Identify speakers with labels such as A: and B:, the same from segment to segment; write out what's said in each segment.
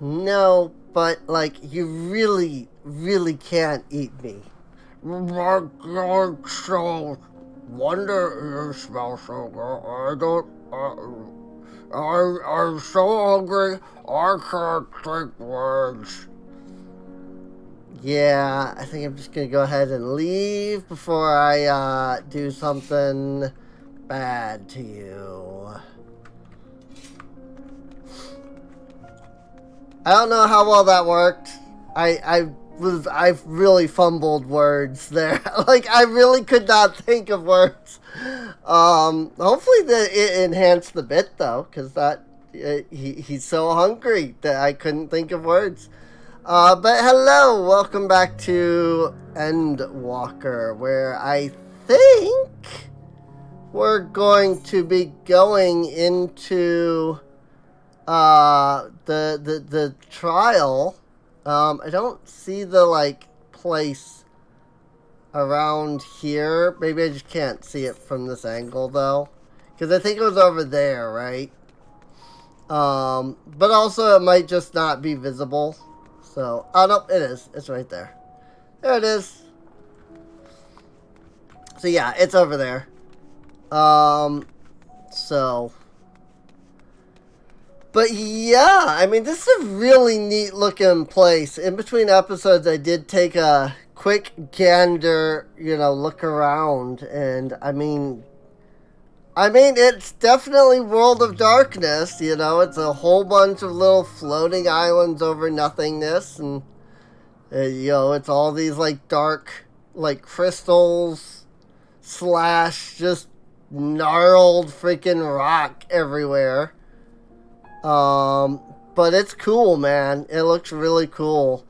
A: No, but, like, you really, really can't eat me. My God, so wonder you smell so good. I don't. I'm so hungry. I can't think words. Yeah, I think I'm just gonna go ahead and leave before I do something bad to you. I don't know how well that worked. I've really fumbled words there. Like, I really could not think of words. Hopefully it enhanced the bit though, because he's so hungry that I couldn't think of words. But hello, welcome back to Endwalker, where I think we're going to be going into the trial. I don't see the, like, place around here. Maybe I just can't see it from this angle, though. Because I think it was over there, right? But also it might just not be visible. So, oh, no, it is. It's right there. There it is. So, yeah, it's over there. So... But yeah, I mean, this is a really neat looking place. In between episodes, I did take a quick gander, look around. And I mean, it's definitely World of Darkness, It's a whole bunch of little floating islands over nothingness. And, it's all these, like, dark, like, crystals / just gnarled freaking rock everywhere. But it's cool, man. It looks really cool.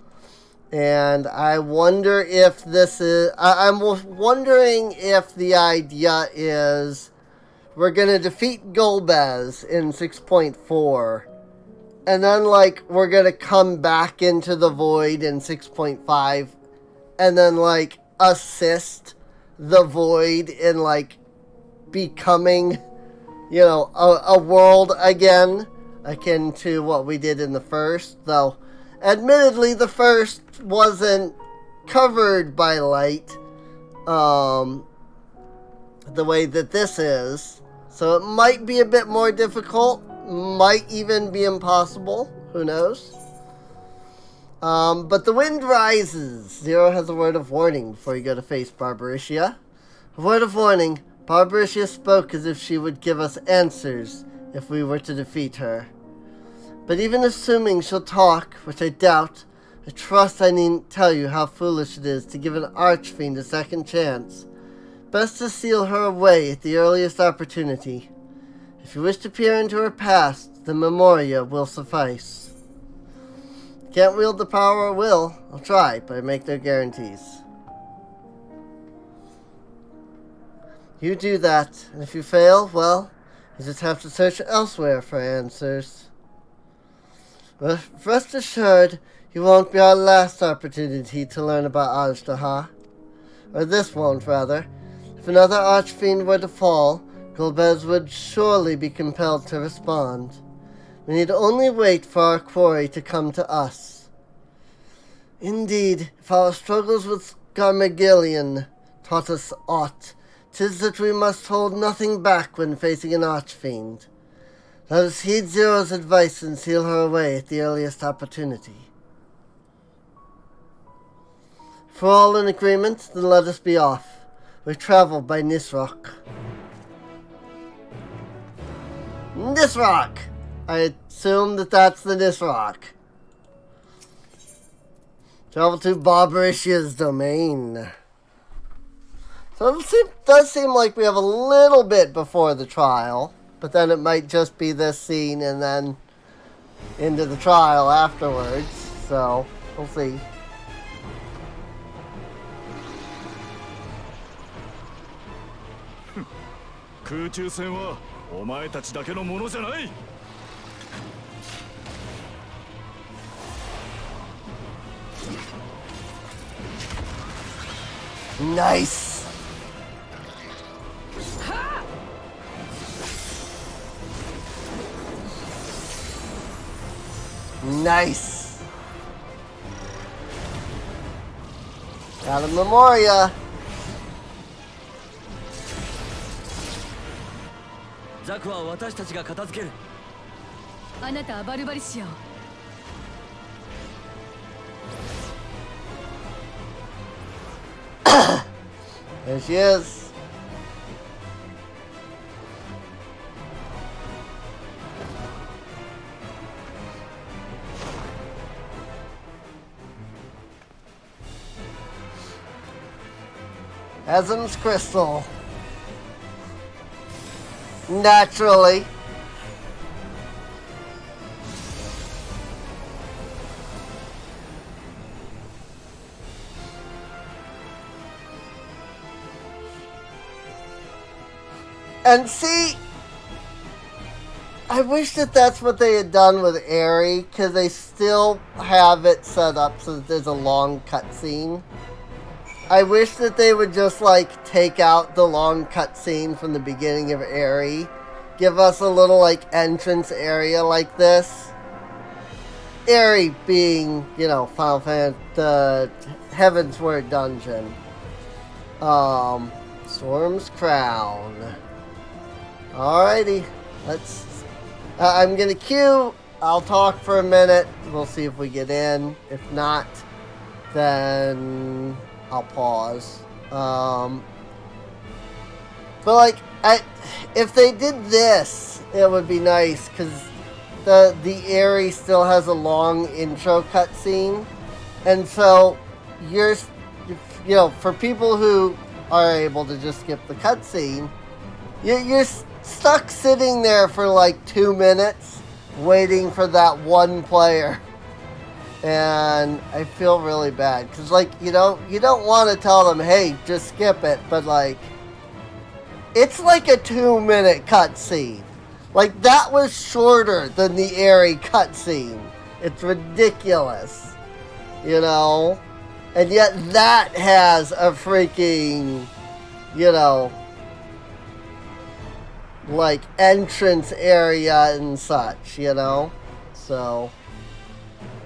A: And I wonder if this is... I'm wondering if the idea is we're going to defeat Golbez in 6.4. And then, like, we're going to come back into the void in 6.5. And then, like, assist the void in, like, becoming, a world again. Akin to what we did in the first, though admittedly the first wasn't covered by light the way that this is, so it might be a bit more difficult, might even be impossible, who knows. But the wind rises. Zero has a word of warning before you go to face Barbaricia. A word of warning. Barbaricia spoke as if she would give us answers if we were to defeat her. But even assuming she'll talk, which I doubt, I trust I needn't tell you how foolish it is to give an archfiend a second chance. Best to seal her away at the earliest opportunity. If you wish to peer into her past, the memoria will suffice. Can't wield the power or will. I'll try, but I make no guarantees. You do that, and if you fail, well, you just have to search elsewhere for answers. But rest assured, you won't be our last opportunity to learn about Ajdaha. Or this won't, rather. If another archfiend were to fall, Golbez would surely be compelled to respond. We need only wait for our quarry to come to us. Indeed, if our struggles with Garlemald taught us aught, 'tis that we must hold nothing back when facing an archfiend. Let us heed Zero's advice and seal her away at the earliest opportunity. If we're all in agreement, then let us be off. We travel by Nisroch. Nisroch! I assume that that's the Nisroch. Travel to Barbaricia's domain. So it does seem like we have a little bit before the trial. But then it might just be this scene and then into the trial afterwards. So, we'll see. Nice! Nice. Got a Memoria.
B: ザクは私たちが片付ける。
C: あなたはバルバリシオ。
A: There she is. Chasm's crystal. Naturally. And see, I wish that that's what they had done with Aerie, because they still have it set up so that there's a long cutscene. I wish that they would just, like, take out the long cutscene from the beginning of Aerie, give us a little, like, entrance area like this. Aerie being, you know, Final Fantasy, the Heavensward dungeon. Storm's Crown. Alrighty, let's... I'm gonna queue. I'll talk for a minute. We'll see if we get in. If not, then I'll pause. But like, if they did this, it would be nice, because the Aerie still has a long intro cutscene, and so you know, for people who are able to just skip the cutscene, you're stuck sitting there for like 2 minutes waiting for that one player, and I feel really bad, because like, you don't want to tell them, hey, just skip it, but like, it's like a 2-minute cutscene. Like, that was shorter than the Aerie cutscene. It's ridiculous, you know, and yet that has a freaking, you know, like, entrance area and such, you know? So,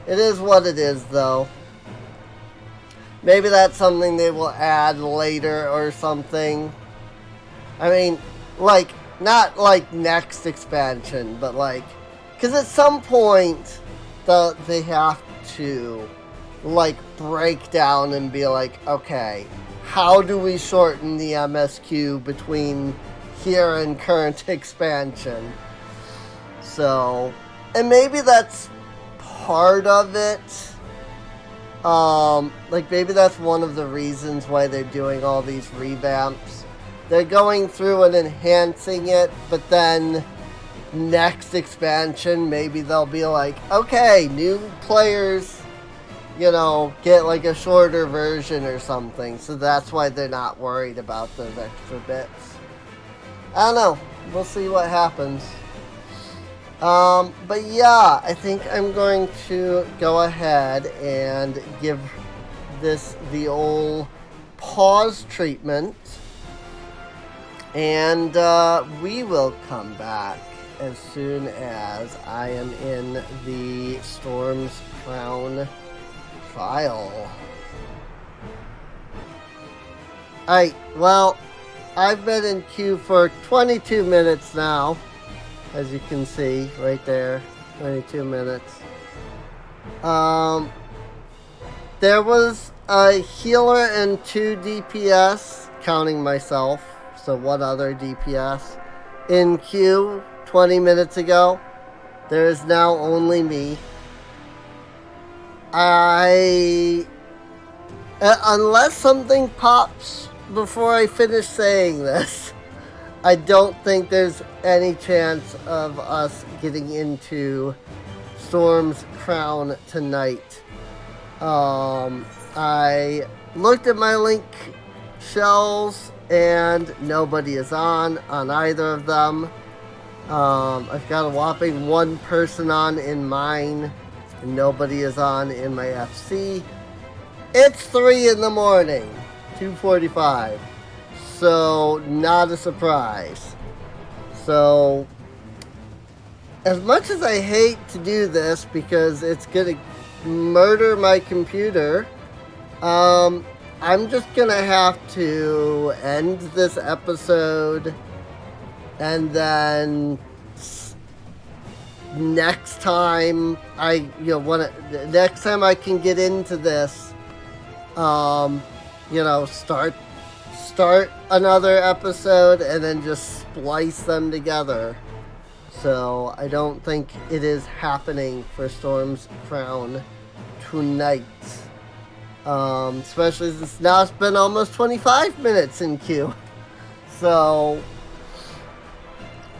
A: it is what it is, though. Maybe that's something they will add later or something. I mean, like, not like next expansion, but like, because at some point, they have to, like, break down and be like, okay, how do we shorten the MSQ between here and current expansion? So, and maybe that's part of it. Like, maybe that's one of the reasons why they're doing all these revamps. They're going through and enhancing it, but then next expansion, maybe they'll be like, okay, new players, you know, get like a shorter version or something. So that's why they're not worried about those extra bits. I don't know. We'll see what happens. But yeah, I think I'm going to go ahead and give this the old pause treatment. And we will come back as soon as I am in the Storm's Crown trial. Alright, well, I've been in queue for 22 minutes now, as you can see right there, 22 minutes. There was a healer and 2 DPS, counting myself, so one other DPS, in queue 20 minutes ago. There is now only me. Unless something pops before I finish saying this, I don't think there's any chance of us getting into Storm's Crown tonight. I looked at my link shells and nobody is on either of them. I've got a whopping 1 person on in mine, and nobody is on in my FC. It's 3 in the morning, 2:45, so not a surprise. So as much as I hate to do this because it's gonna murder my computer, I'm just gonna have to end this episode, and then next time next time I can get into this, start another episode and then just splice them together. So I don't think it is happening for Storm's Crown tonight. Especially since now it's been almost 25 minutes in queue. So,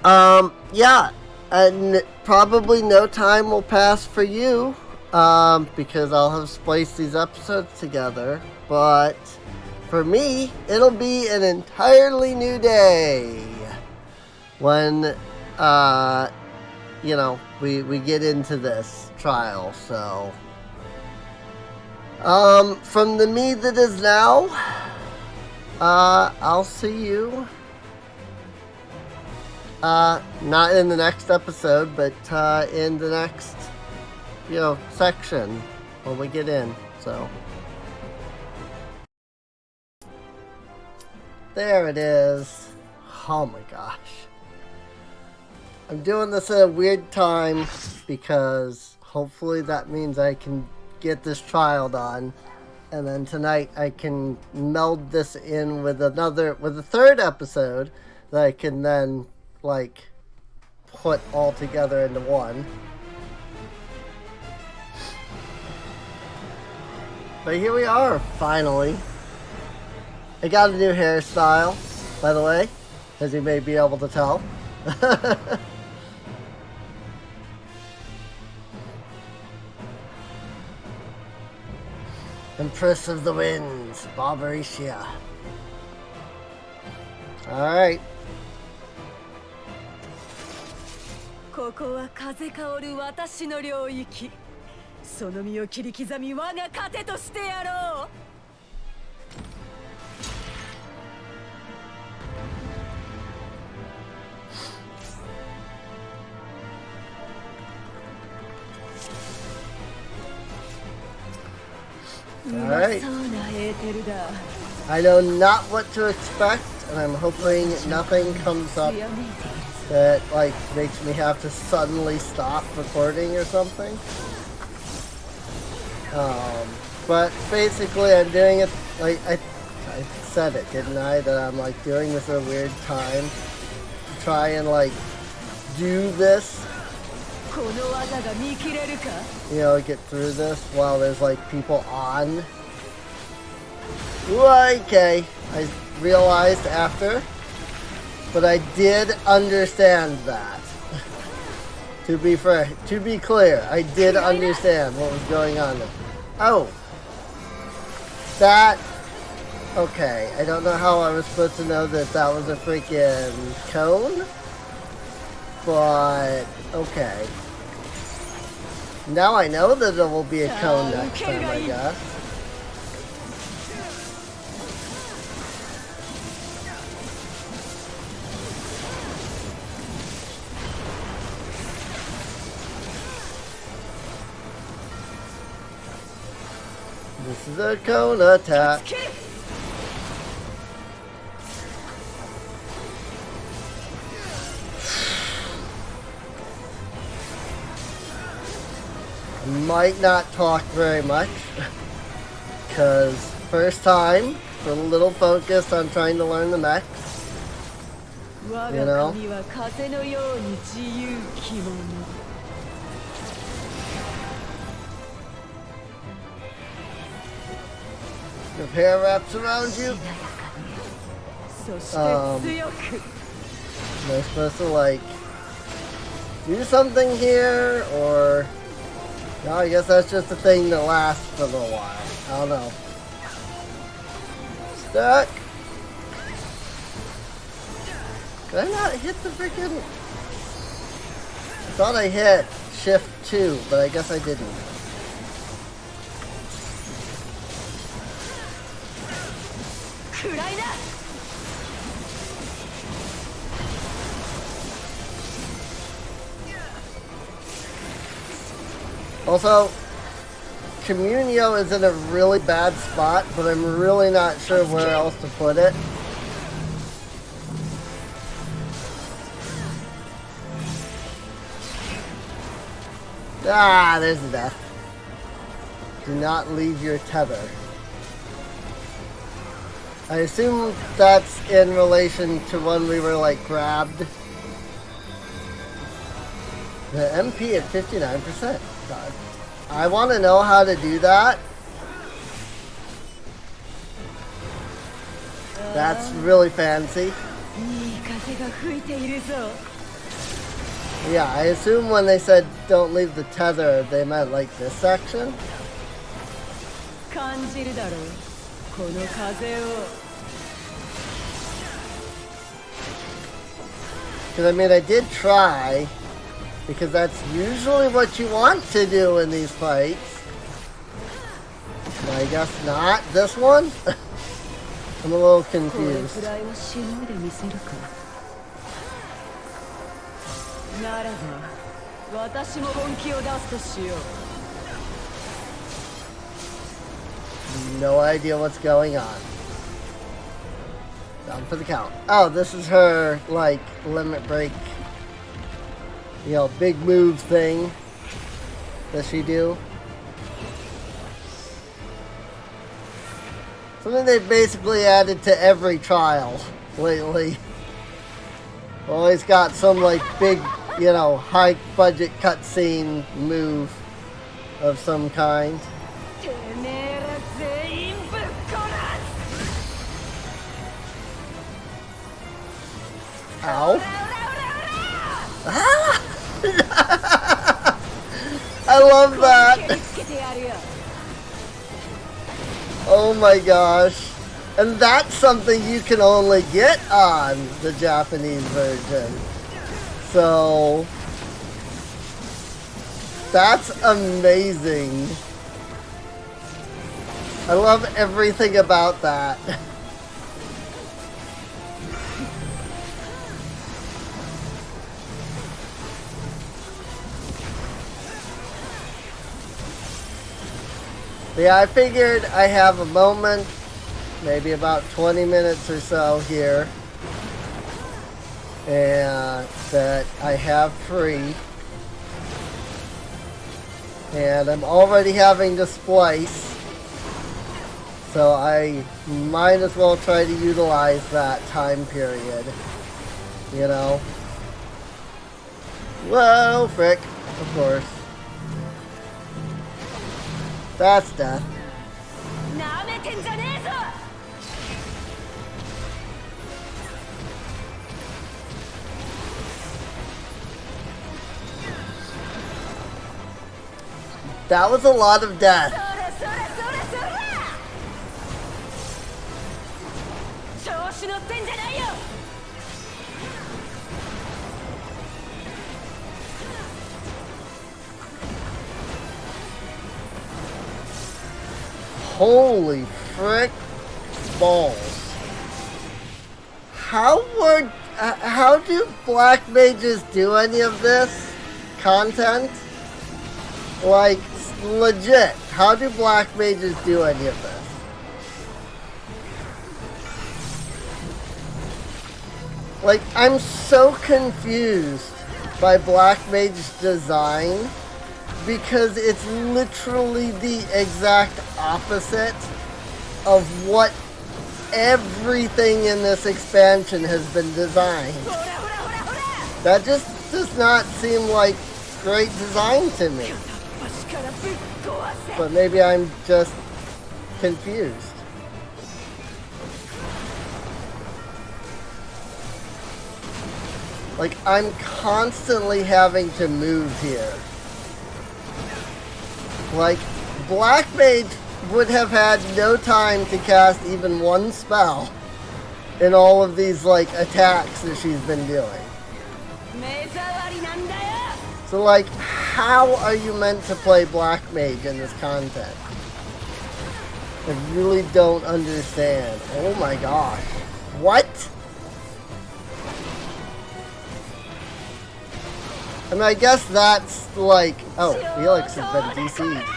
A: yeah. And probably no time will pass for you, because I'll have spliced these episodes together. But for me, it'll be an entirely new day when, we get into this trial. So, from the me that is now, I'll see you. Not in the next episode, but in the next, section when we get in. So, there it is. Oh my gosh. I'm doing this at a weird time because hopefully that means I can get this trial done. And then tonight I can meld this in with a third episode that I can then put all together into one. But here we are, finally. I got a new hairstyle, by the way, as you may be able to tell. Empress of the Winds, Barbaricia. Alright.
C: ここは風薫る私の領域。その身を切り刻み我が糧としてやろう。
A: Alright. I know not what to expect, and I'm hoping nothing comes up that makes me have to suddenly stop recording or something. But basically I'm doing it I said it, didn't I? That I'm doing this at a weird time to try and do this. Get through this while there's people on. Okay, I realized after, but I did understand that. To be clear, I did understand what was going on there. Oh, that. Okay, I don't know how I was supposed to know that was a freaking cone, but okay. Now I know that there will be a cone next time, I guess. This is a cone attack. Might not talk very much because first time, a little focused on trying to learn the mechs. Your hair wraps around you. Am I supposed to do something here, or no? I guess that's just a thing that lasts for a little while. I don't know. Stuck. Did I not hit the freaking? I thought I hit shift 2, but I guess I didn't. Also, Communio is in a really bad spot, but I'm really not sure where else to put it. Ah, there's the death. Do not leave your tether. I assume that's in relation to when we were like grabbed. The MP at 59%. God. I want to know how to do that. That's really fancy. Yeah, I assume when they said don't leave the tether, they meant like this section. Because I mean, I did try, because that's usually what you want to do in these fights. I guess not this one. I'm a little confused. No idea what's going on. Down for the count. Oh, this is her, like, limit break, you know, big move thing. Does she do? Something they've basically added to every trial lately. Always got some, like, big, you know, high budget cutscene move of some kind. Ow. Ah! I love that. Oh my gosh. And that's something you can only get on the Japanese version. So that's amazing. I love everything about that. Yeah, I figured I have a moment, maybe about 20 minutes or so here, and that I have free. And I'm already having to splice, so I might as well try to utilize that time period, you know. Whoa, frick, of course. That's death. That was a lot of death. Holy frick balls. How do black mages do any of this content? Like, legit, how do black mages do any of this? Like, I'm so confused by black mage's design, because it's literally the exact opposite of what everything in this expansion has been designed. That just does not seem like great design to me. But maybe I'm just confused. Like, I'm constantly having to move here. Like, Black Mage would have had no time to cast even one spell in all of these, like, attacks that she's been doing. So, like, how are you meant to play Black Mage in this content? I really don't understand. Oh my gosh. What? I mean, I guess that's like... Oh, Felix has been DC'd.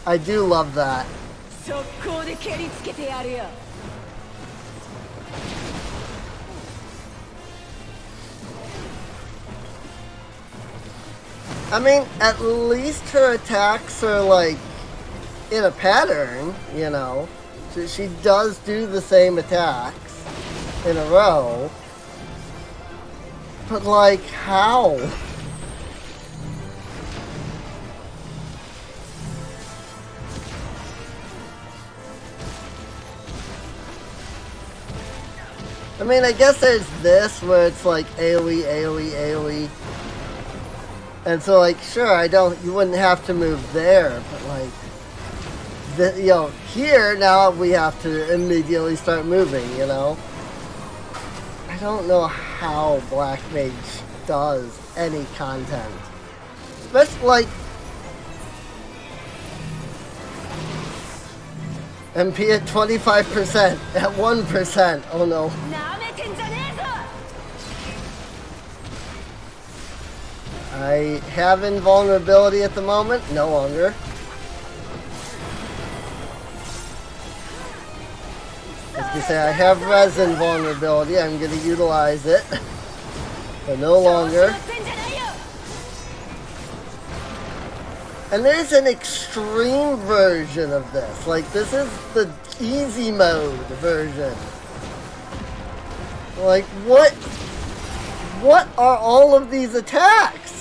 A: I do love that. I mean, at least her attacks are like in a pattern, you know. She does do the same attacks in a row. But like, how? I mean, I guess there's this where it's like AoE, AoE, AoE. And so, like, sure, you wouldn't have to move there, but like, you know, here now we have to immediately start moving, you know? I don't know how Black Mage does any content. Especially, like, MP at 25%, at 1%, oh no. I have invulnerability at the moment, no longer. As you say, I have res invulnerability, I'm going to utilize it, but no longer. And there's an extreme version of this, like this is the easy mode version. Like what are all of these attacks?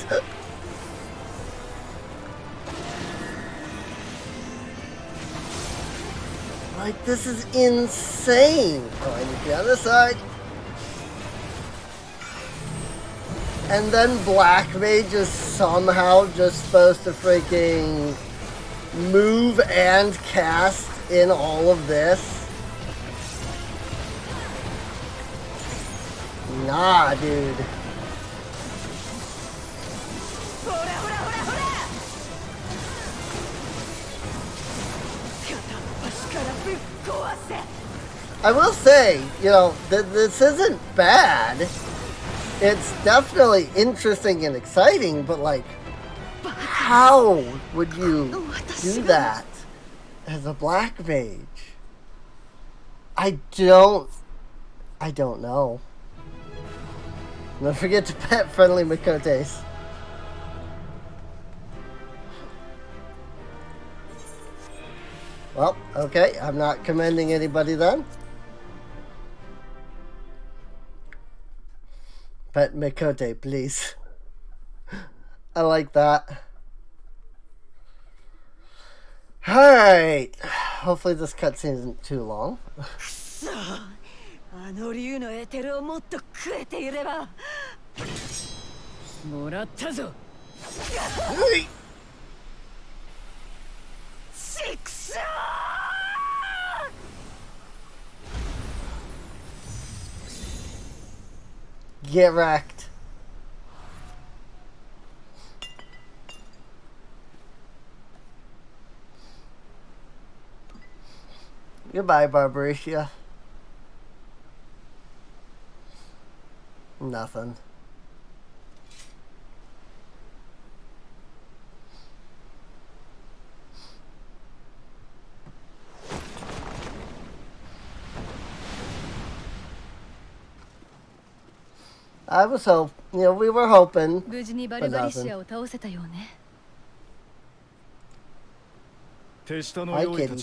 A: Like, this is insane. Oh, I need to be on this side. And then Black Mage is somehow just supposed to freaking move and cast in all of this. Nah, dude. I will say, you know, this isn't bad. It's definitely interesting and exciting, but like, how would you do that as a Black Mage? I don't know. Don't forget to pet friendly Mikotes. Well, okay, I'm not commending anybody then. Pet Mikote, please. I like that. Alright. Hopefully this cutscene isn't too long. Get wrecked. Goodbye, Barbaricia. Nothing. I was we were hoping, but nothing. Hi, Kitty.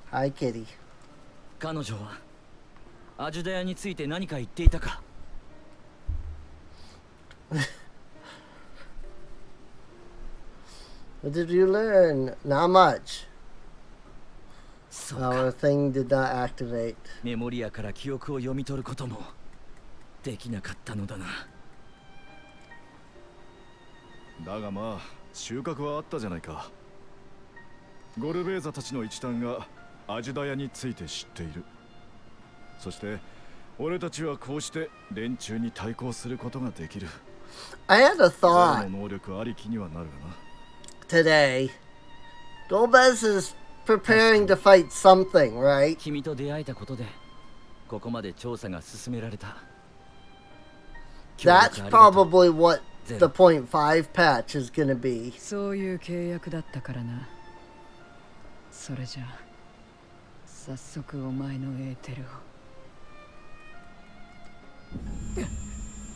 A: Hi, Kitty.
B: 彼女はアジュダヤについて何か言っていたか
A: What did you learn? Not much. Our thing did not activate.
B: メモリアから記憶を読み取ることもできなかったのだな。
D: だがまあ収穫はあったじゃないか。ゴルベーザたちの一団がアジュダヤについて知っている。そして俺たちはこうして連中に対抗することができる。
A: I had a
D: ゼロ
A: thought
D: の能力ありきにはなるがな。
A: today. Gomez is preparing to fight something, right?
B: 君と出会えたことでここまで調査が進められた。
A: That's
B: 協力ありがとう。
A: probably what the .5 patch is gonna be.
C: そういう契約だったからな。それじゃあ早速お前のエーテルを。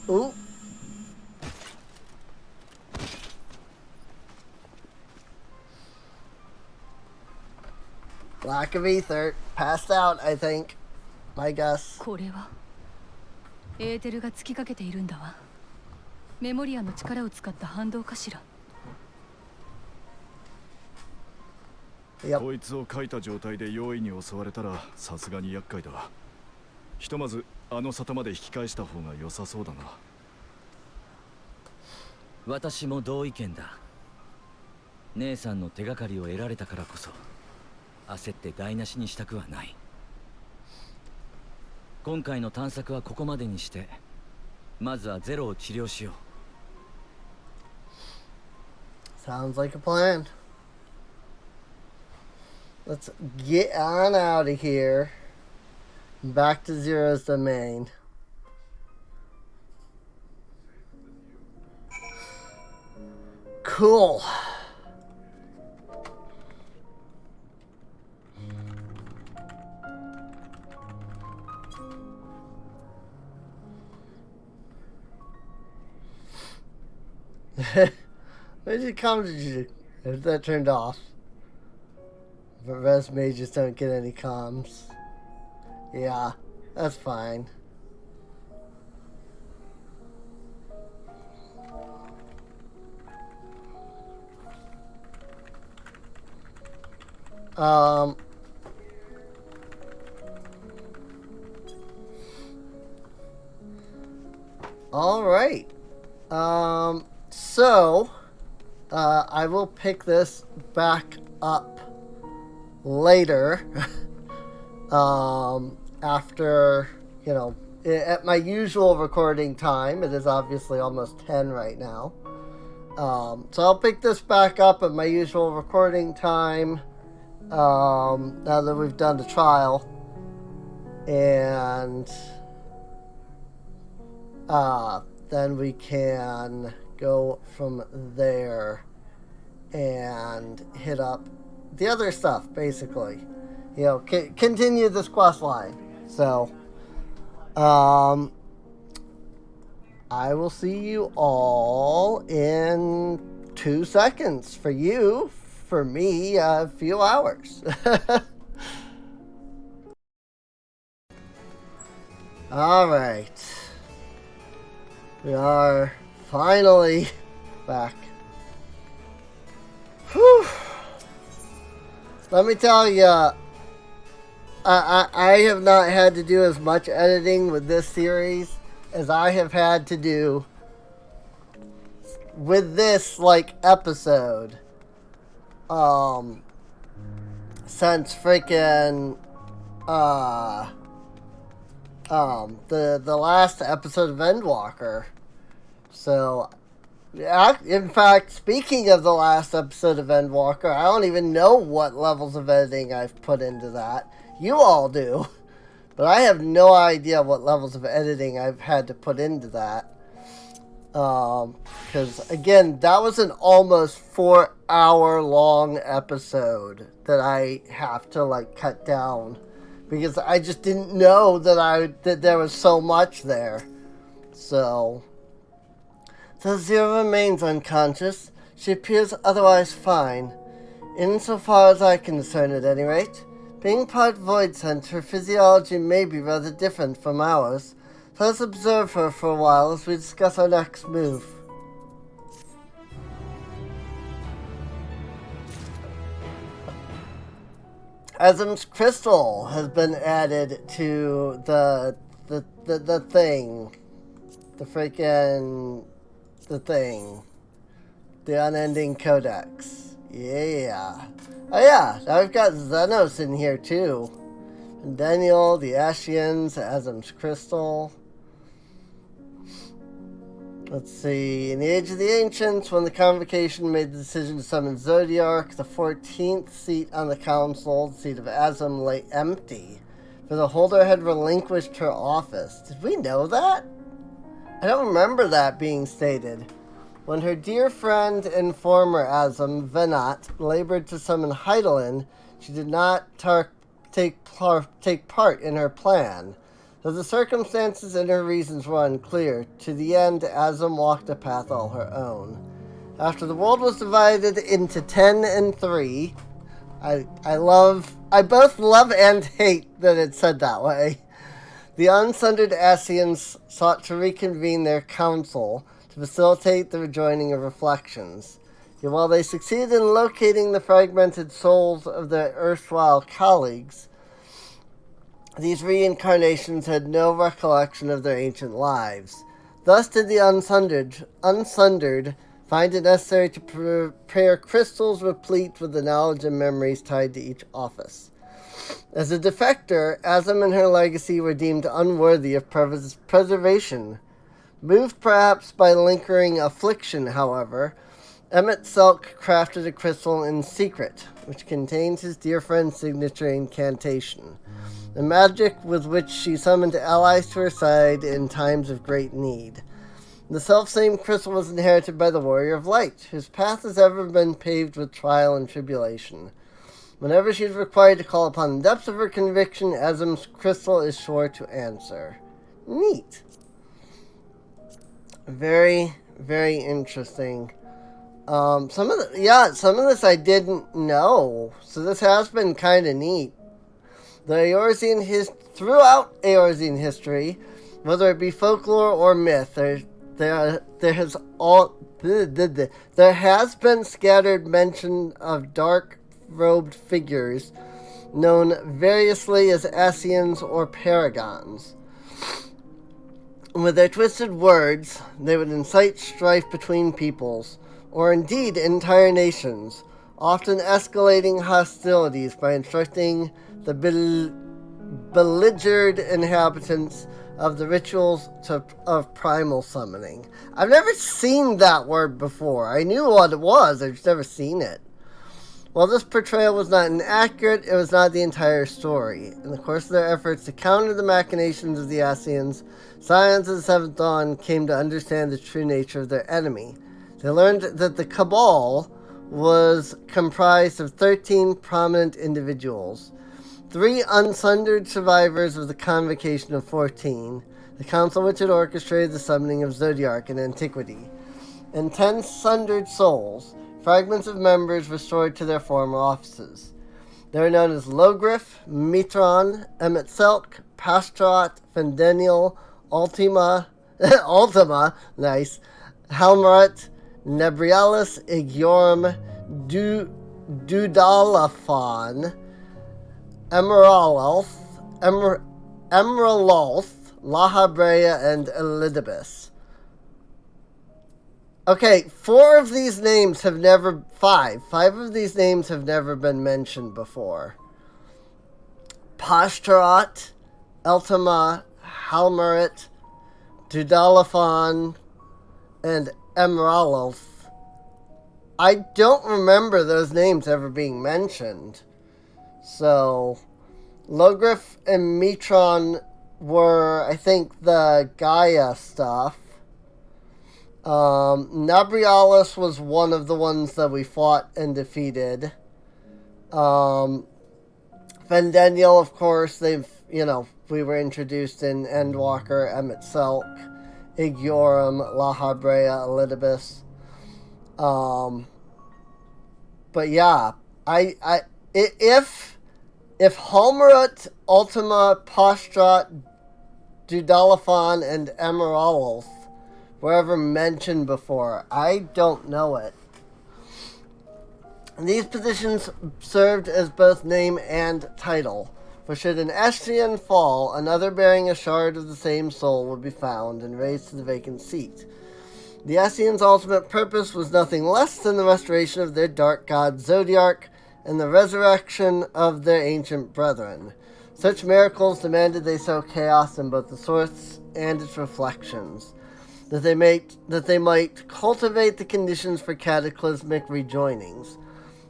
A: Ooh. Lack of ether. Passed out, I think. My guess.
C: これはエーテルが突きかけているんだわ。メモリアの力を使った反動かしら。
A: Yep.
D: こいつを書いた状態で容易に襲われたらさすがに厄介だ。ひとまずあの沙汰まで引き返した方が良さそうだな。
B: 私も同意見だ。姉さんの手がかりを得られたからこそ焦って台無しにしたくはない。今回の探索はここまでにしてまずはゼロを治療しよう。
A: Sounds like a plan. Let's get on out of here. Back to Zero's domain. Cool. Where did it come to you? Is that turned off? But res mages don't get any comms. Yeah, that's fine. All right. So I will pick this back up later. After, you know, at my usual recording time. It is obviously almost 10 right now. So I'll pick this back up at my usual recording time. Now that we've done the trial. And then we can go from there and hit up the other stuff, basically. You know, continue this quest line. So, I will see you all in 2 seconds. For you, for me, a few hours. Alright. We are finally back. Whew. Let me tell you, I have not had to do as much editing with this series as I have had to do with this, like, episode. Since freaking, the last episode of Endwalker. So, in fact, speaking of the last episode of Endwalker, I don't even know what levels of editing I've put into that. You all do. But I have no idea what levels of editing I've had to put into that. Because, again, that was an almost 4-hour long episode that I have to, like, cut down. Because I just didn't know that there was so much there. So Zero remains unconscious. She appears otherwise fine. Insofar as I can discern at any rate. Being part void scent, her physiology may be rather different from ours. Let us observe her for a while as we discuss our next move. Asm's crystal has been added to the thing. The thing. The unending codex. Yeah. Oh yeah, now we've got Xenos in here too. And Daniel, the Ashians, Azim's Crystal. Let's see. In the Age of the Ancients, when the Convocation made the decision to summon Zodiark, the 14th seat on the council, the seat of Azim, lay empty, for the holder had relinquished her office. Did we know that? I don't remember that being stated. When her dear friend and former Azim, Venat, labored to summon Heidelin, she did not take part in her plan. Though the circumstances and her reasons were unclear, to the end, Azim walked a path all her own. After the world was divided into 10 and 3, I both love and hate that it's said that way. The unsundered Ascians sought to reconvene their council to facilitate the rejoining of reflections. Yet while they succeeded in locating the fragmented souls of their erstwhile colleagues, these reincarnations had no recollection of their ancient lives. Thus did the unsundered find it necessary to prepare crystals replete with the knowledge and memories tied to each office. As a defector, Azim and her legacy were deemed unworthy of preservation. Moved perhaps by lingering affliction, however, Emmett Selk crafted a crystal in secret, which contains his dear friend's signature incantation, the magic with which she summoned allies to her side in times of great need. The selfsame crystal was inherited by the Warrior of Light, whose path has ever been paved with trial and tribulation. Whenever she is required to call upon the depths of her conviction, Azim's crystal is sure to answer. Neat. Very, very interesting. Some of this I didn't know, so this has been kind of neat. Throughout Eorzean history, whether it be folklore or myth, there has been scattered mention of dark-robed figures known variously as Ascians or Paragons. With their twisted words, they would incite strife between peoples, or indeed entire nations, often escalating hostilities by instructing the beleaguered inhabitants of the rituals of primal summoning. I've never seen that word before. I knew what it was, I've just never seen it. While this portrayal was not inaccurate, it was not the entire story. In the course of their efforts to counter the machinations of the Ascians, Scions of the Seventh Dawn came to understand the true nature of their enemy. They learned that the Cabal was comprised of 13 prominent individuals, 3 unsundered survivors of the Convocation of 14, the council which had orchestrated the summoning of Zodiark in antiquity, and 10 sundered souls, fragments of members restored to their former offices. They are known as Logriff, Mitron, Emmett Selk, Pastrat, Fendeniel, Ultima, nice, Halmaret, Nebrialis, Igiorum, Dudalafon, Emeralolth, Lahabrea, and Elidibus. Okay, 5 of these names have never been mentioned before. Pashtarat, Eltima, Halmaret, Dudalafon, and Emeralolth. I don't remember those names ever being mentioned. So, Logriff and Mitron were, I think, the Gaia stuff. Nabrialis was one of the ones that we fought and defeated. Fendeniel, of course, we were introduced in Endwalker, Emmett Selk, Igiorum, Lahabrea, Elidibus. But yeah, if Halmaret, Ultima, Pastrat, Dudalafon, and Emeralolth were ever mentioned before, I don't know it. These positions served as both name and title, for should an Ascian fall, another bearing a shard of the same soul would be found and raised to the vacant seat. The Ascians' ultimate purpose was nothing less than the restoration of their dark god Zodiark and the resurrection of their ancient brethren. Such miracles demanded they sow chaos in both the source and its reflections, that they might cultivate the conditions for cataclysmic rejoinings.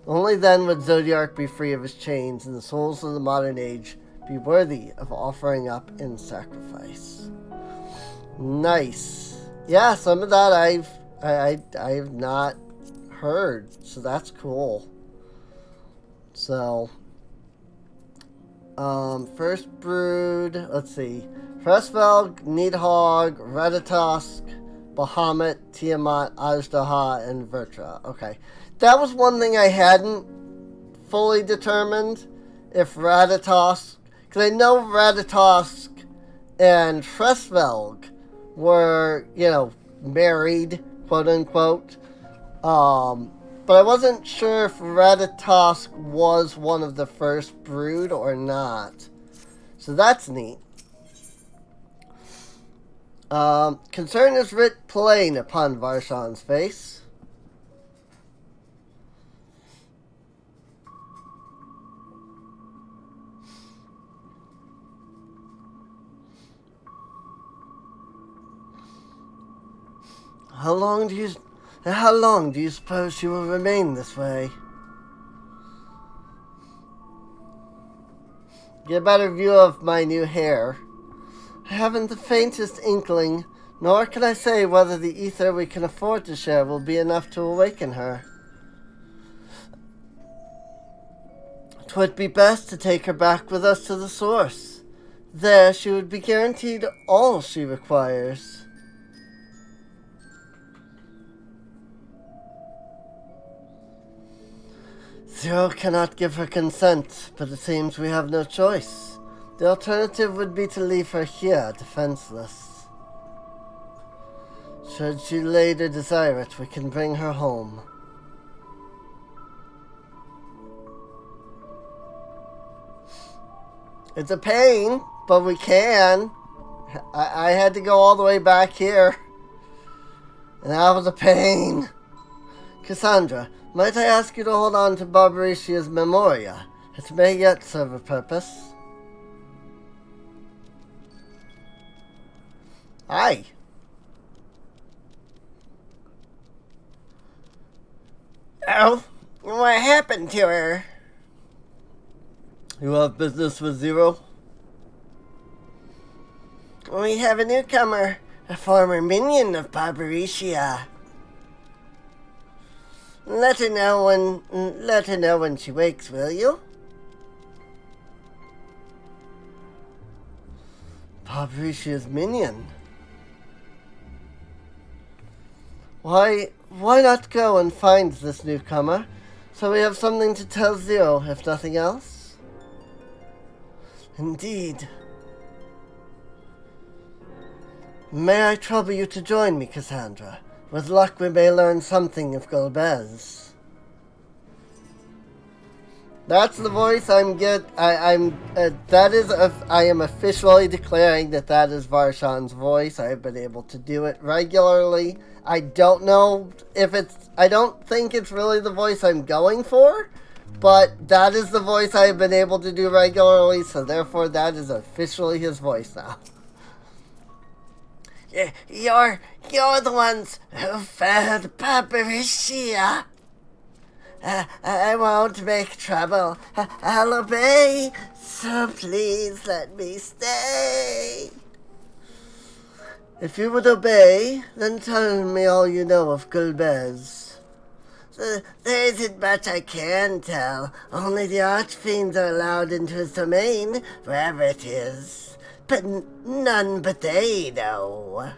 A: Only then would Zodiark be free of his chains, and the souls of the modern age be worthy of offering up in sacrifice. Nice. Yeah, some of that I've not heard, so that's cool. So, first brood, let's see. Fresvelg, Nidhogg, Ratatosk, Bahamut, Tiamat, Ajdaha, and Vertra. Okay. That was one thing I hadn't fully determined. If Ratatosk, because I know Ratatosk and Fresvelg were, married, quote unquote. But I wasn't sure if Ratatosk was one of the first brood or not. So that's neat. Concern is writ plain upon Varshan's face. How long do you suppose she will remain this way? Get a better view of my new hair. I haven't the faintest inkling, nor can I say whether the ether we can afford to share will be enough to awaken her. 'Twould be best to take her back with us to the source. There she would be guaranteed all she requires. Zero cannot give her consent, but it seems we have no choice. The alternative would be to leave her here, defenseless. Should she later desire it, we can bring her home. It's a pain, but we can. I had to go all the way back here. And that was a pain. Kassandra, might I ask you to hold on to Barbaricia's Memoria? It may yet serve a purpose. Aye. Oh, what happened to her? You have business with Zero? We have a newcomer, a former minion of Barbaricia. Let her know when she wakes, will you? Barbaricia's minion. Why not go and find this newcomer, so we have something to tell Zero, if nothing else? Indeed. May I trouble you to join me, Kassandra? With luck, we may learn something of Golbez. That's the voice I am officially declaring that is Varshan's voice. I have been able to do it regularly. I don't know if I don't think it's really the voice I'm going for, but that is the voice I have been able to do regularly, so therefore that is officially his voice now. You're the ones who fed Barbaricia. I won't make trouble. I'll obey, so please let me stay. If you would obey, then tell me all you know of Golbez. There isn't much I can tell. Only the archfiends are allowed into his domain, wherever it is. But none but they know.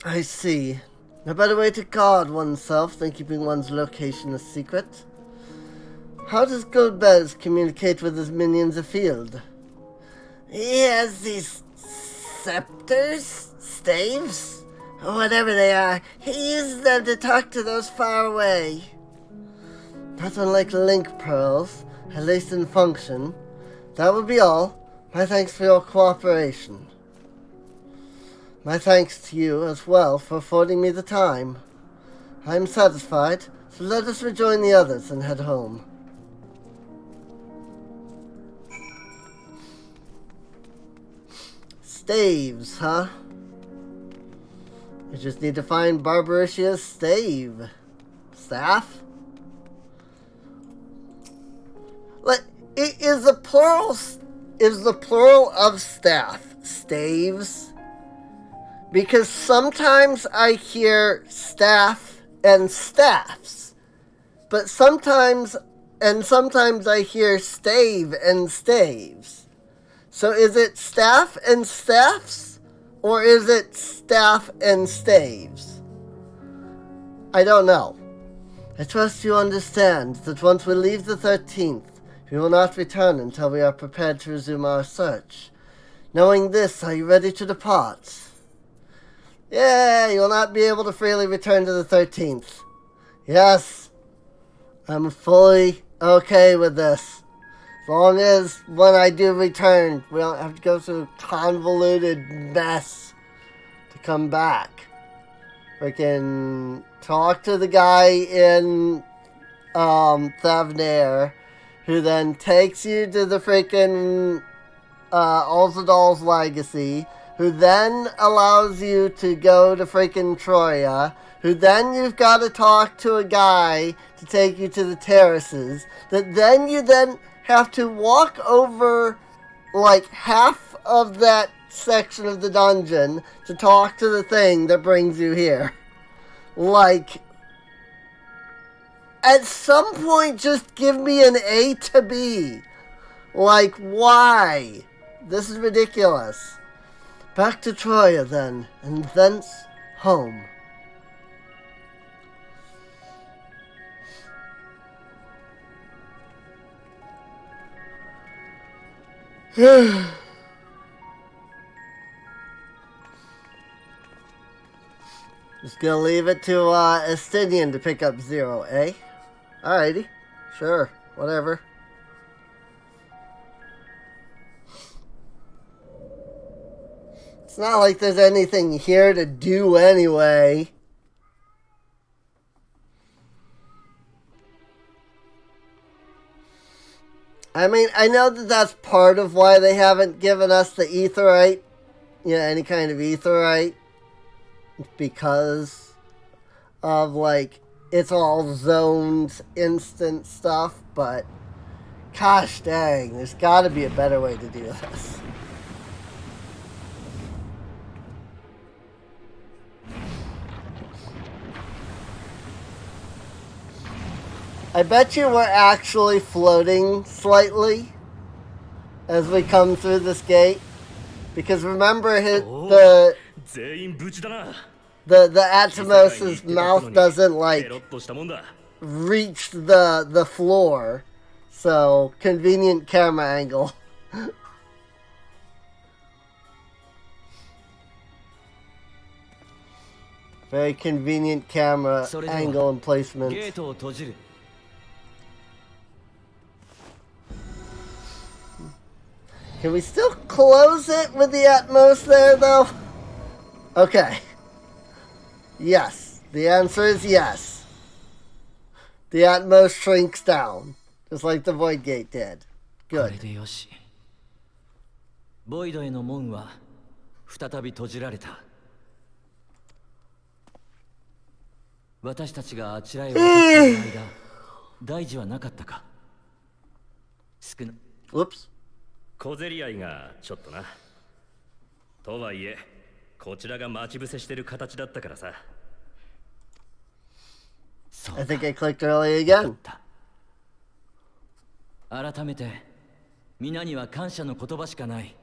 A: I see. No better way to guard oneself than keeping one's location a secret. How does Golbez communicate with his minions afield? He has these scepters, staves, or whatever they are. He uses them to talk to those far away. Not unlike link pearls, at least in function. That would be all. My thanks for your cooperation. My thanks to you as well for affording me the time. I am satisfied, so let us rejoin the others and head home. staves, huh? We just need to find Barbaricia's stave. Staff? Like, is the plural of staff staves? Because sometimes I hear staff and staffs, but sometimes I hear stave and staves. So is it staff and staffs, or is it staff and staves? I don't know. I trust you understand that once we leave the 13th, we will not return until we are prepared to resume our search. Knowing this, are you ready to depart? Yeah, you will not be able to freely return to the 13th. Yes, I'm fully okay with this. As long as when I do return, we don't have to go through a convoluted mess to come back. Freaking talk to the guy in Thavnair, who then takes you to the freaking Ulzadal's Legacy, who then allows you to go to freaking Troya, who then you've got to talk to a guy to take you to the terraces, that then you then have to walk over like half of that section of the dungeon to talk to the thing that brings you here. Like, at some point just give me an A to B. Like, why? This is ridiculous. Back to Troya, then, and thence home. Just gonna leave it to Estinian to pick up 0, eh? Alrighty. Sure. Whatever. It's not like there's anything here to do anyway. I mean, I know that that's part of why they haven't given us the aetheryte, any kind of aetheryte, because of, like, it's all zoned instant stuff, but gosh dang, there's gotta be a better way to do this. I bet you we're actually floating slightly as we come through this gate. Because remember, the Atomos's mouth doesn't, like, reach the floor. So, convenient camera angle. Very convenient camera angle and placement. Can we still close it with the Atmos there, though? Okay. Yes. The answer is yes. The Atmos shrinks down, just like the Void Gate did. Good.
B: ボイドへの門は再び閉じられた。私たちがあちらへ渡っている間、大事はなかったか。少な。
A: Whoops.
E: 小競り合いがちょっとな。とはいえ、こちらが待ち伏せしてる形だったからさ。
A: I think I clicked early again.
B: 改めて、皆には感謝の言葉しかない。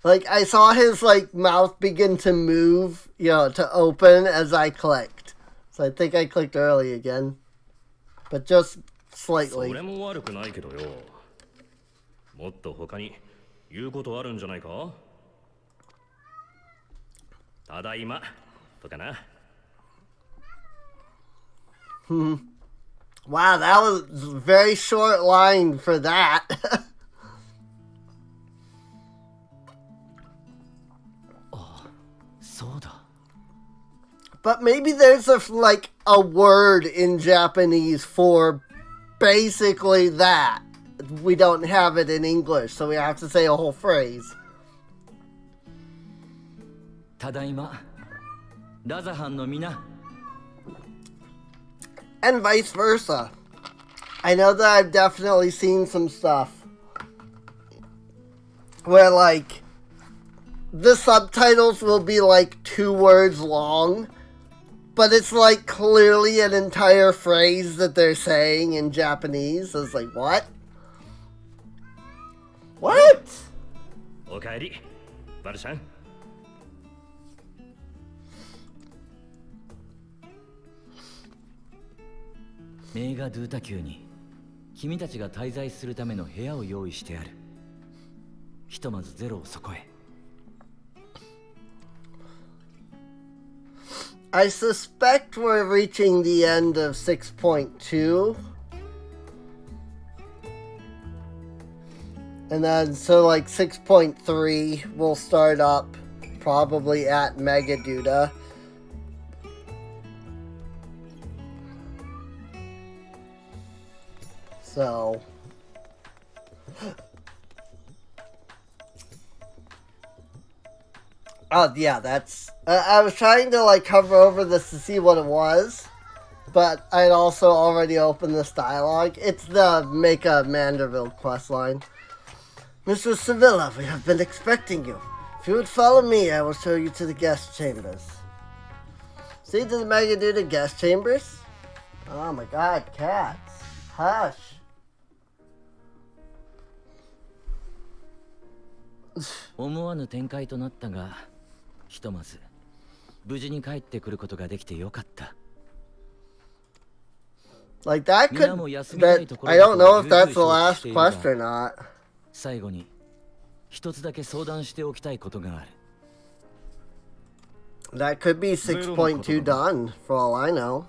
A: Like, I saw his, like, mouth begin to move, to open as I clicked. So I think I clicked early again. But just slightly.
E: それも悪くないけどよ。もっと他に言うことあるんじゃないか？ただいまとかな。
A: Wow, that was a very short line for that. But maybe there's a word in Japanese for basically that. We don't have it in English, so we have to say a whole phrase.
B: ただいまラザハンの皆
A: And vice versa. I know that I've definitely seen some stuff where, like, the subtitles will be like 2 words long, but it's like clearly an entire phrase that they're saying in Japanese. It's like, what? What?
E: おかえりバルシャン。
B: メーガドゥータ宮に君たちが滞在するための部屋を用意してある。ひとまずゼロをそこへ。
A: I suspect we're reaching the end of 6.2. And then, so like 6.3 will start up probably at Megaduda. So. Oh, yeah, that's... I was trying to, like, cover over this to see what it was, but I'd also already opened this dialogue. It's the Make a Manderville questline. Mr. Sevilla, we have been expecting you. If you would follow me, I will show you to the guest chambers. See, to the Megaduda guest chambers? Oh my god, cats. Hush.
B: 思わぬ展開となったが、ひとまず無事に帰ってくることができてよかった。
A: Like that could... That, I don't know if that's the last quest or not.
B: 最後に一つだけ相談しておきたいことがある。
A: That could be 6.2 done, for all I know.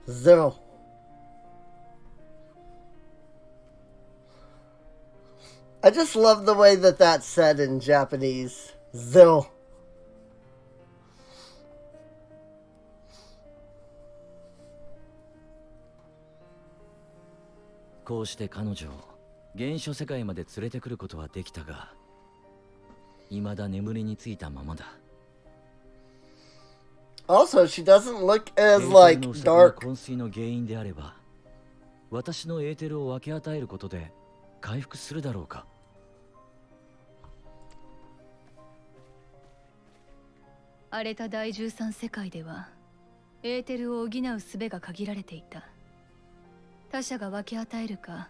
A: Zero. I just love the way that that's said in Japanese. Zero.
B: こうして彼女を原初世界まで連れてくることはできたが、未だ眠りについたままだ。
A: Also, she doesn't look as like dark.
B: 昏睡の原因であれば、私のエーテルを分け与えることで回復するだろうか。
C: 荒れた第13世界ではエーテルを補う術が限られていた。他者が分け与えるか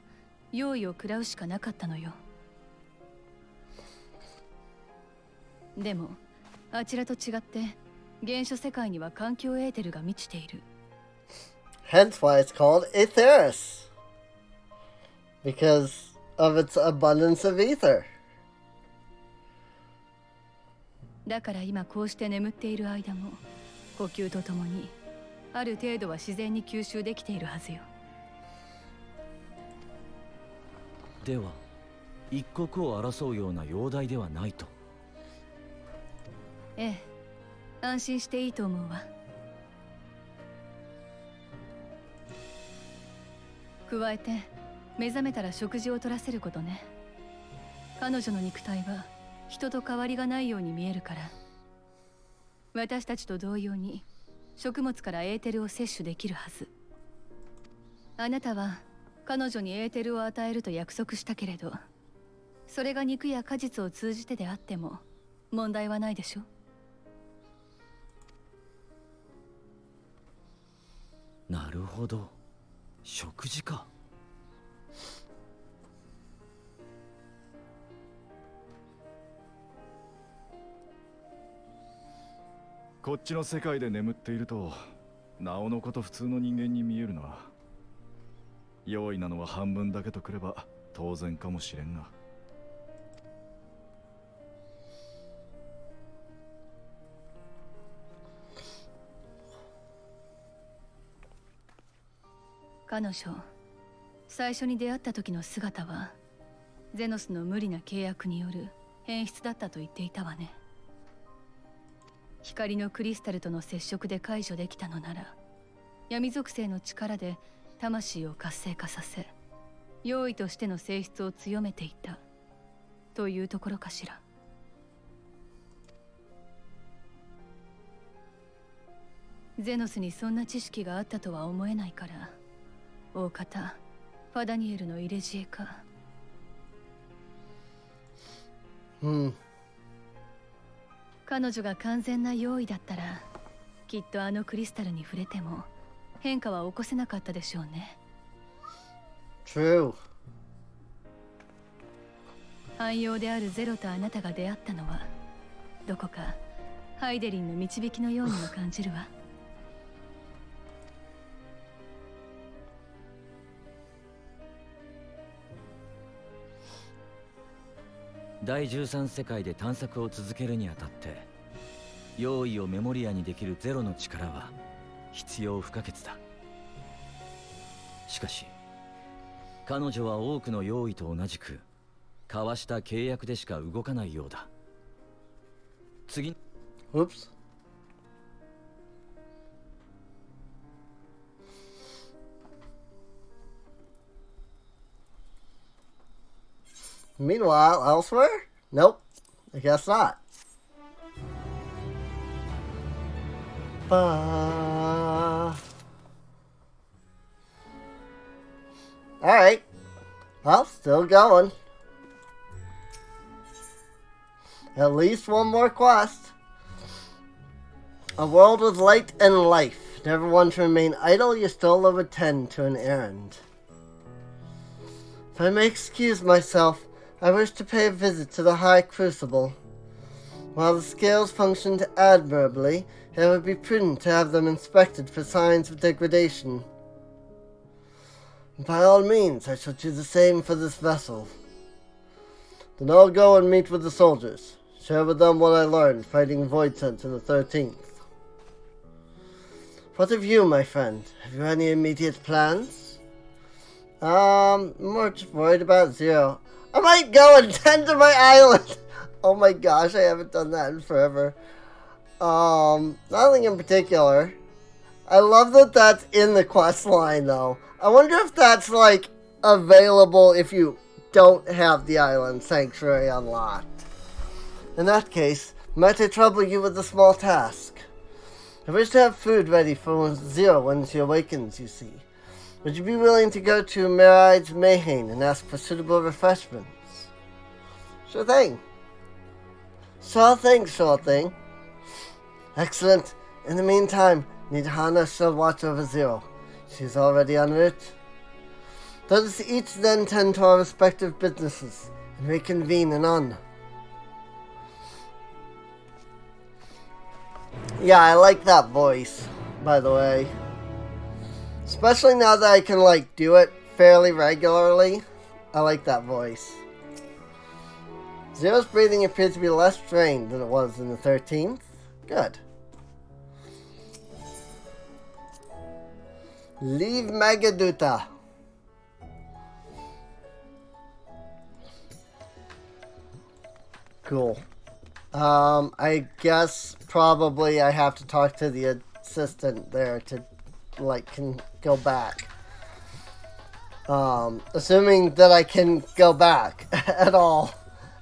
C: 用意を食らうしかなかったのよ。でもあちらと違って原初世界には環境エーテルが満ちている。
A: Hence why it's called Aetheris. Because of its abundance of ether.
C: だから今こうして眠っている間も呼吸とともにある程度は自然に吸収できているはずよ。
B: では一刻を争うような容体ではないと。
C: ええ、安心していいと思うわ。加えて目覚めたら食事を取らせることね。彼女の肉体は人と変わりがないように見えるから、私たちと同様に食物からエーテルを摂取できるはず。あなたは彼女にエーテルを与えると約束したけれど、それが肉や果実を通じてであっても問題はないでしょ。
B: なるほど、食事か。
D: こっちの世界で眠っているとなおのこと普通の人間に見えるな。用意なのは半分だけとくれば当然かもしれんが。
C: 彼女、最初に出会った時の姿はゼノスの無理な契約による変質だったと言っていたわね。光のクリスタルとの接触で解除できたのなら、闇属性の力で魂を活性化させ、用意としての性質を強めていたというところかしら。ゼノスにそんな知識があったとは思えないから、大方ファダニエルの入れ知恵か。彼女が完全な用意だったら、きっとあのクリスタルに触れても変化は起こせなかったでしょうね。
A: True.
C: 汎用であるゼロとあなたが出会ったのは、どこかハイデリンの導きのようにも感じるわ。
B: 第13世界で探索を続けるにあたって、用意をメモリアにできるゼロの力は必要不可欠だ。しかし彼女は多くの用意と同じく交わした契約でしか動かないようだ。次。
A: Oops. Meanwhile, elsewhere? Nope. I guess not. Alright. Well, still going. At least one more quest. A world with light and life. Never one to remain idle, you still live attend to an errand. If I may excuse myself, I wish to pay a visit to the High Crucible. While the scales functioned admirably, it would be prudent to have them inspected for signs of degradation. By all means, I shall do the same for this vessel. Then I'll go and meet with the soldiers. Share with them what I learned fighting Voidsent in the 13th. What of you, my friend? Have you any immediate plans? More just worried about Zero. I might go and tend to my island! Oh my gosh, I haven't done that in forever. Nothing in particular. I love that that's in the quest line, though. I wonder if that's, like, available if you don't have the island sanctuary unlocked. In that case, might I trouble you with a small task? I wish to have food ready for Zero when she awakens, you see. Would you be willing to go to Meride's Mayhain and ask for suitable refreshments? Sure thing. Sure thing. Excellent. In the meantime, Nidhana shall watch over Zero. She's already en route. Let us each then tend to our respective businesses and reconvene anon. Yeah, I like that voice, by the way. Especially now that I can, like, do it fairly regularly. I like that voice. Zero's breathing appears to be less strained than it was in the 13th. Good. Leave Magaduta. Cool. I guess probably I have to talk to the assistant there to, like, can go back. Assuming that I can go back at all.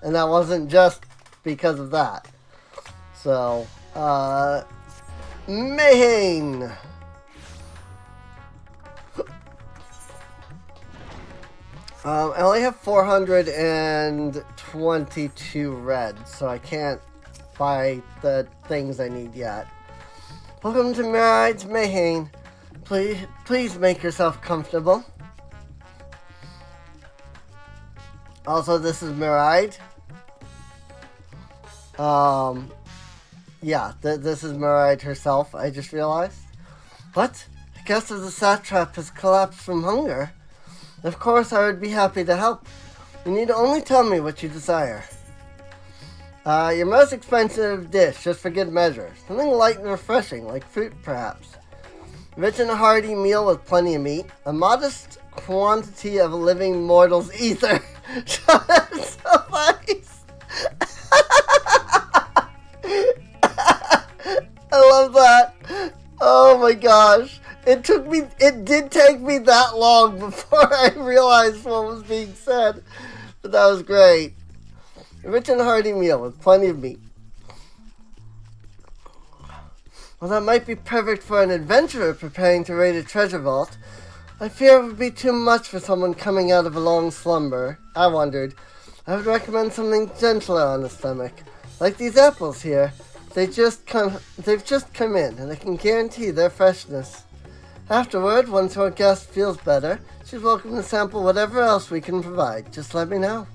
A: And that wasn't just because of that. So, Mayhain! I only have 422 red, so I can't buy the things I need yet. Welcome to Meride's Mayhain. Please make yourself comfortable. Also, this is Meride. Yeah, this is Meride herself, I just realized. What? I guess if the satrap has collapsed from hunger. Of course, I would be happy to help. You need only tell me what you desire. Your most expensive dish, just for good measure. Something light and refreshing, like fruit, perhaps. Rich and hearty meal with plenty of meat. A modest quantity of living mortal's ether. That's so nice. I love that. Oh my gosh. It did take me that long before I realized what was being said. But that was great. A rich and hearty meal with plenty of meat. While that might be perfect for an adventurer preparing to raid a treasure vault, I fear it would be too much for someone coming out of a long slumber. I wondered. I would recommend something gentler on the stomach, like these apples here. They've just come in, and I can guarantee their freshness. Afterward, once our guest feels better, she's welcome to sample whatever else we can provide. Just let me know.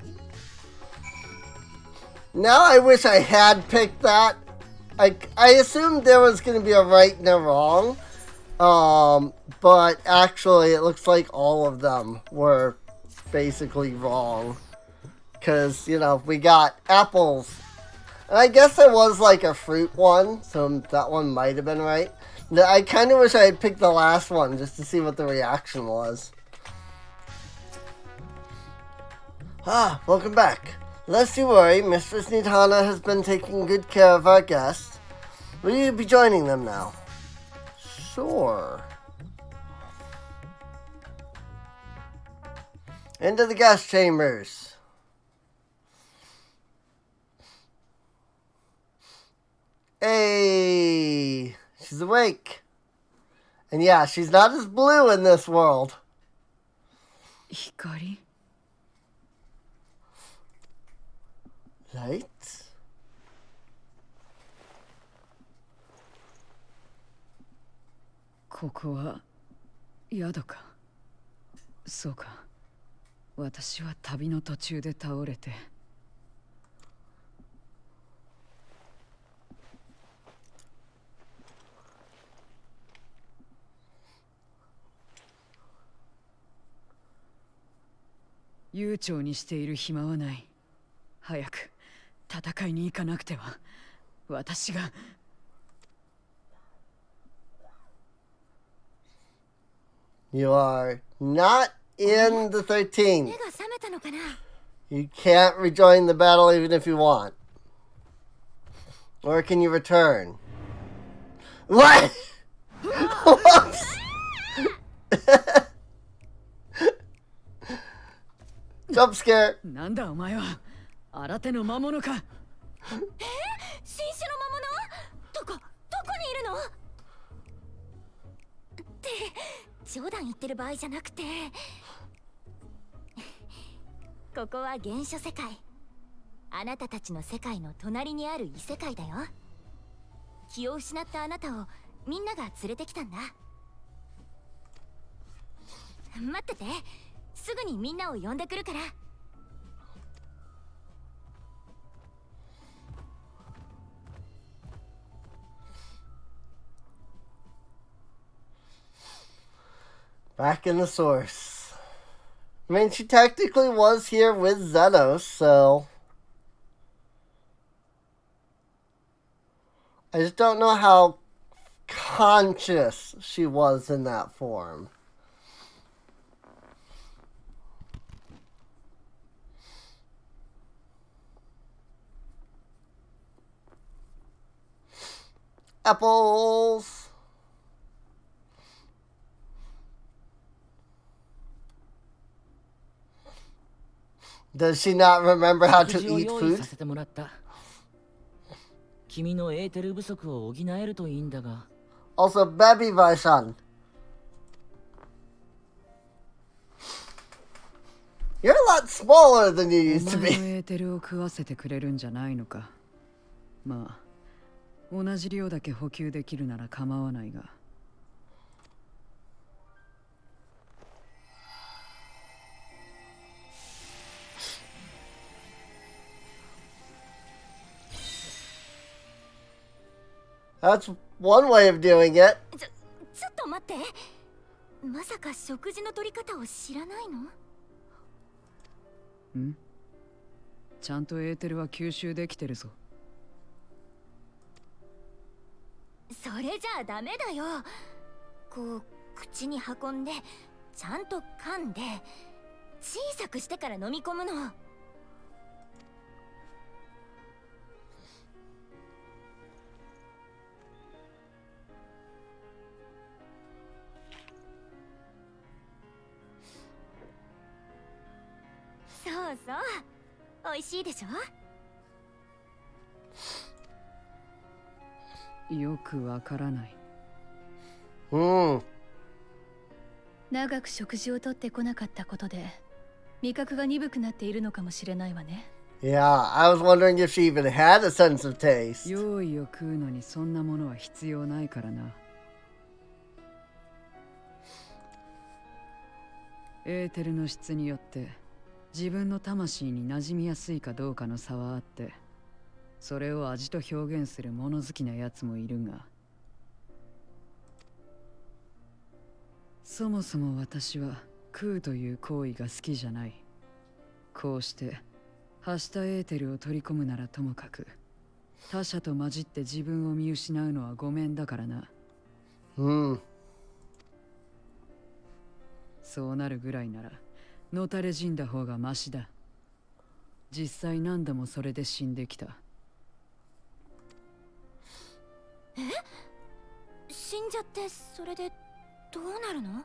A: Now I wish I had picked that. I assumed there was going to be a right and a wrong. But actually it looks like all of them were basically wrong. Because, you know, we got apples. And I guess there was like a fruit one, so that one might have been right. I kind of wish I had picked the last one just to see what the reaction was. Welcome back. Lest you worry, Mistress Nidhana has been taking good care of our guests. Will you be joining them now? Sure. Into the guest chambers. Hey, she's awake. And yeah, she's not as blue in this world.
C: Hikari?
A: Light?
C: ここは宿か。そうか。私は旅の途中で倒れて。悠長にしている暇はない。早く戦いに行かなくては。私が。
A: You are not in the 13th. You can't rejoin the battle even if you want. Or can you return? What? Whoops! Jump scare.
C: なんだお前は新手の魔物か。
F: 新種の魔物？どこにいるの？って冗談言ってる場合じゃなくて、ここは原初世界。あなたたちの世界の隣にある異世界だよ。気を失ったあなたをみんなが連れてきたんだ。待ってて、すぐにみんなを呼んでくるから。
A: Back in the source. I mean, she technically was here with Zenos, so... I just don't know how conscious she was in that form. Apples! Does she not remember how to eat food?
B: 君のエーテル不足を補えるといいんだが。
A: Also, baby version. You're a lot smaller than you used to
C: お前の
A: be.
C: エーテルを食わせてくれるんじゃないのか。まあ、同じ量だけ補給できるなら構わないが。
A: That's one way of doing it.
F: ちょっと待って。まさか食事の取り方を知らないの？
C: ん？ちゃんとエーテルは吸収できてるぞ。
F: それじゃあダメだよ。こう口に運んでちゃんと噛んで小さくしてから飲み込むの。そうそう、美味しいでしょ。
G: よくわからない。
C: 長く食事をとってこなかったことで味覚が鈍くなっているのかもしれないわね。
A: Yeah, I was wondering if she even had a sense of taste.
G: 用意を食うのにそんなものは必要ないからな。エーテルの質によって自分の魂に馴染みやすいかどうかの差はあって、それを味と表現する物好きなやつもいるが、そもそも私は食うという行為が好きじゃない。こうして発したエーテルを取り込むならともかく、他者と混じって自分を見失うのはごめんだからな。そうなるぐらいならのたれ死んだ方がマシだ。実際何度もそれで死んできた。
F: 死んじゃってそれでどうなるの？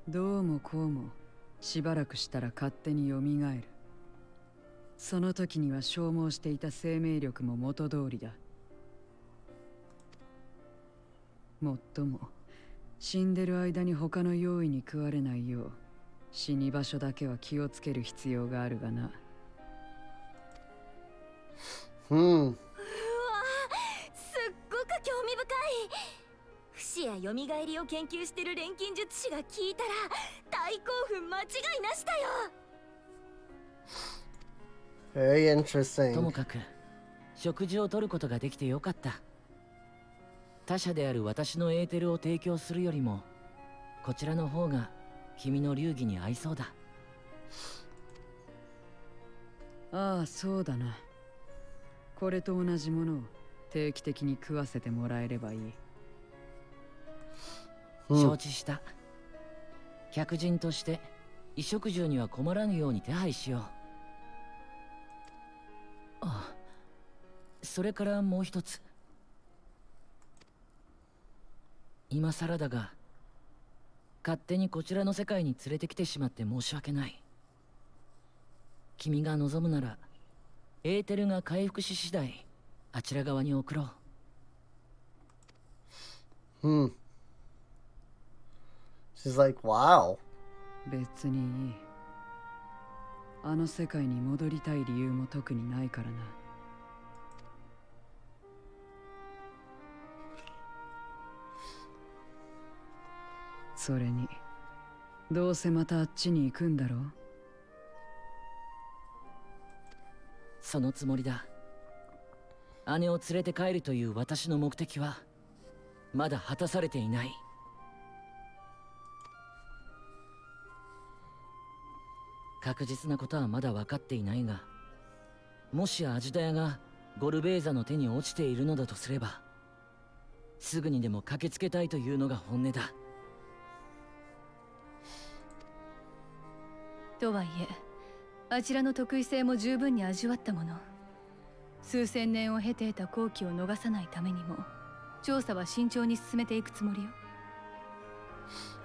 G: どうもこうもしばらくしたら勝手に蘇る。その時には消耗していた生命力も元通りだ。もっとも死んでる間に他の用意に食われないよう死に場所だけは気をつける必要があるがな。
F: うわ、すっごく興味深い。不死や蘇りを研究してる錬金術師が聞いたら大興奮間違いなしだよ。
A: Very interesting.
B: ともかく食事をとることができてよかった。他者である私のエーテルを提供するよりもこちらの方が君の流儀に合いそうだ。
G: ああ、そうだな。これと同じものを定期的に食わせてもらえればいい。
B: 承知した。客人として衣食住には困らぬように手配しよう。あ、それからもう一つ。今更だが勝手にこちらの世界に連れてきてしまって申し訳ない。君が望むならエーテルが回復し次第あちら側に送ろう。
A: She's like, wow.
G: 別にいい。あの世界に戻りたい理由も特にないからな。それにどうせまたあっちに行くんだろう。
B: そのつもりだ。姉を連れて帰るという私の目的はまだ果たされていない。確実なことはまだ分かっていないが、もしアジュダヤがゴルベーザの手に落ちているのだとすれば、すぐにでも駆けつけたいというのが本音だ。
C: とはいえあちらの特異性も十分に味わったもの。数千年を経て得た好機を逃さないためにも調査は慎重に進めていくつもりよ。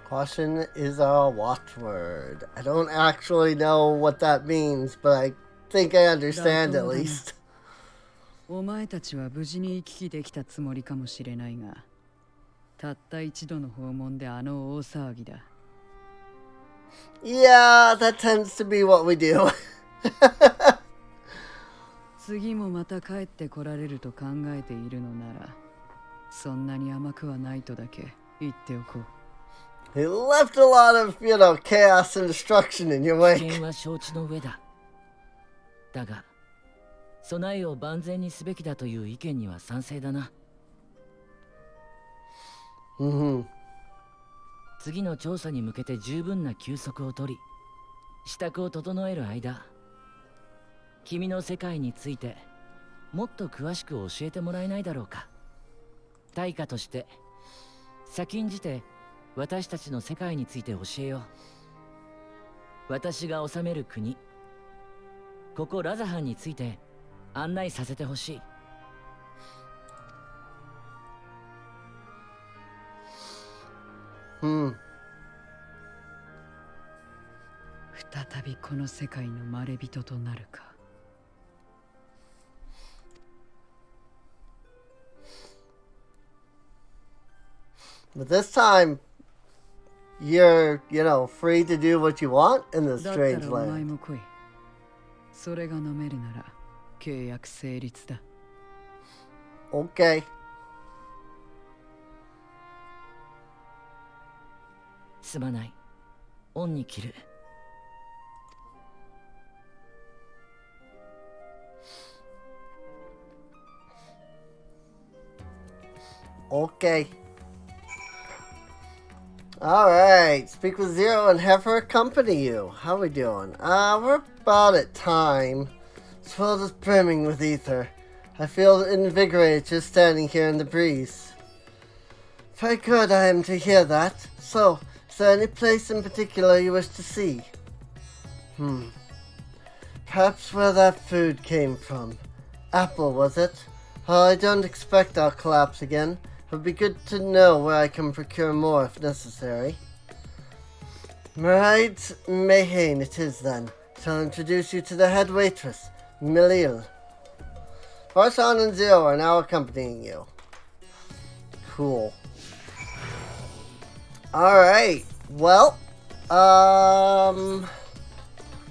A: Caution is a watchword. I don't actually know what that means, but I think I understand at least.
G: お前たちは無事に行き来できたつもりかもしれないが、たった一度の訪問であの大騒ぎだ。
A: Yeah, that tends to be what we do.
G: 次もまた帰ってこられると考えているのなら、そんなに甘くはないとだけ言っておこう。
A: He left a lot of, chaos and destruction in your
B: 危
A: wake.
B: 険は承知の上だ。だが備えを万全にすべきだという意見には賛成だな。次の調査に向けて十分な休息を取り支度を整える間、君の世界についてもっと詳しく教えてもらえないだろうか。対価として先んじて私たちの世界について教えよう。私が治める国、ここラザハンについて案内させてほしい。
G: 再びこの世界のまれびととなるか。
A: But this time, you're, free to do what you want in this
G: だった
A: strange
G: らお前
A: land.
G: も来い。それが飲めるなら契約成立だ。
A: Okay.
B: すまない。オンに切る。
A: Okay. Alright, speak with Zero and have her accompany you. How we doing? We're about at time. This world is brimming with ether. I feel invigorated just standing here in the breeze. Very good, I am to hear that. So, is there any place in particular you wish to see? Perhaps where that food came from. Apple, was it? I don't expect I'll collapse again. It would be good to know where I can procure more if necessary. Right, Mayhane it is then. Shall introduce you to the head waitress, Milil. Farsan and Zero are now accompanying you. Cool. Alright, well,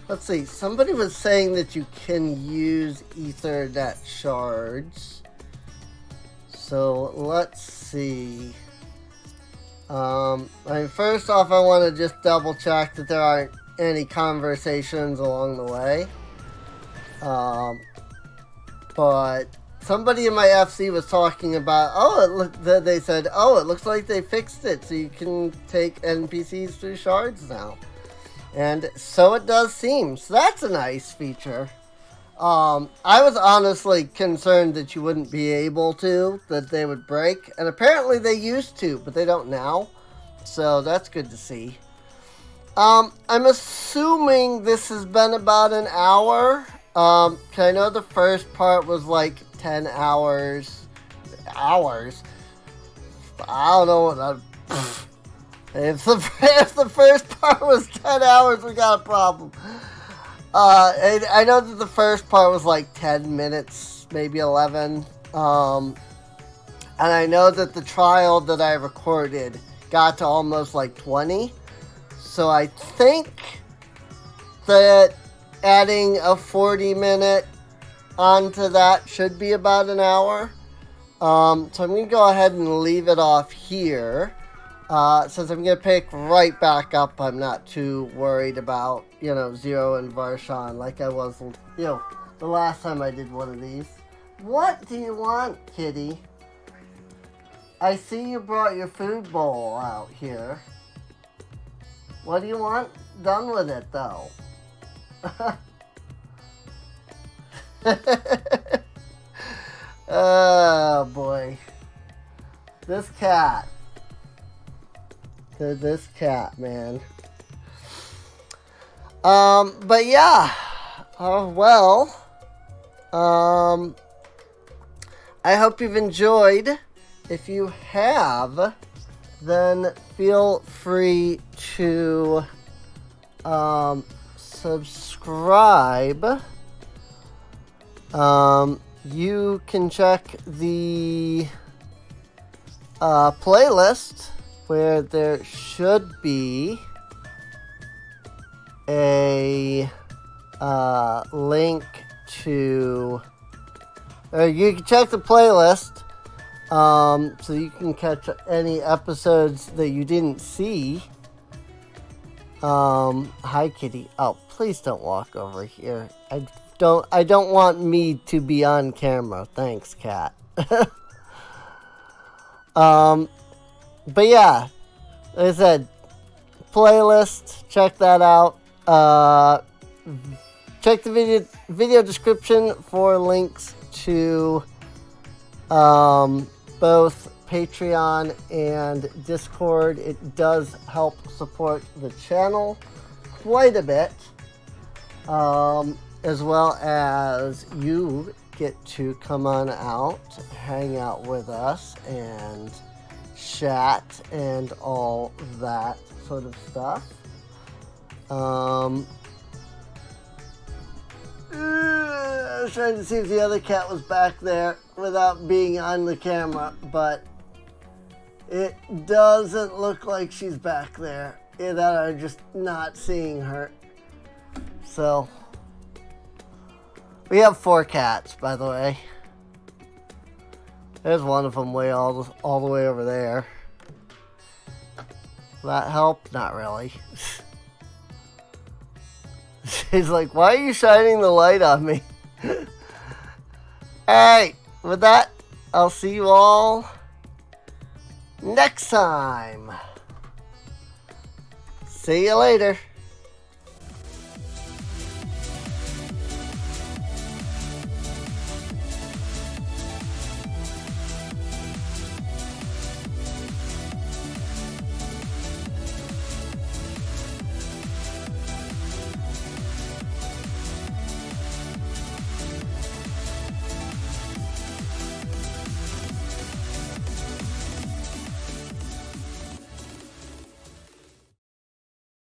A: let's see. Somebody was saying that you can use Ethernet shards. So let's see. First off, I want to just double check that there aren't any conversations along the way. But somebody in my FC was talking about, they said, it looks like they fixed it, so you can take NPCs through shards now. And so it does seem. So that's a nice feature. I was honestly concerned that you wouldn't be able to, that they would break. And apparently they used to, but they don't now. So that's good to see. I'm assuming this has been about an hour. 'Cause I know the first part was like 10 hours. Hours? I don't know what if the first part was 10 hours, we got a problem. I know that the first part was like 10 minutes, maybe 11. And I know that the trial that I recorded got to almost like 20. So I think that adding a 40-minute onto that should be about an hour. So I'm going to go ahead and leave it off here. Since I'm going to pick right back up, I'm not too worried about, Zero and Varshan like I was, the last time I did one of these. What do you want, kitty? I see you brought your food bowl out here. What do you want done with it, though? Oh, boy. This cat. This cat, man. But yeah. I hope you've enjoyed. If you have, then feel free to subscribe. You can check the playlist where there should be a link to, or you can check the playlist so you can catch any episodes that you didn't see. Hi, kitty. Oh, please don't walk over here. I don't want me to be on camera. Thanks, cat. But yeah, like I said, playlist, check that out. Check the video description for links to both Patreon and Discord. It does help support the channel quite a bit, as well as you get to come on out, hang out with us, and chat and all that sort of stuff. I was trying to see if the other cat was back there without being on the camera, but It doesn't look like she's back there. Either that or just not seeing her. So, we have 4 cats, by the way. There's one of them way all the way over there. Will that help? Not really. She's like, why are you shining the light on me? Alright, with that, I'll see you all next time. See you later.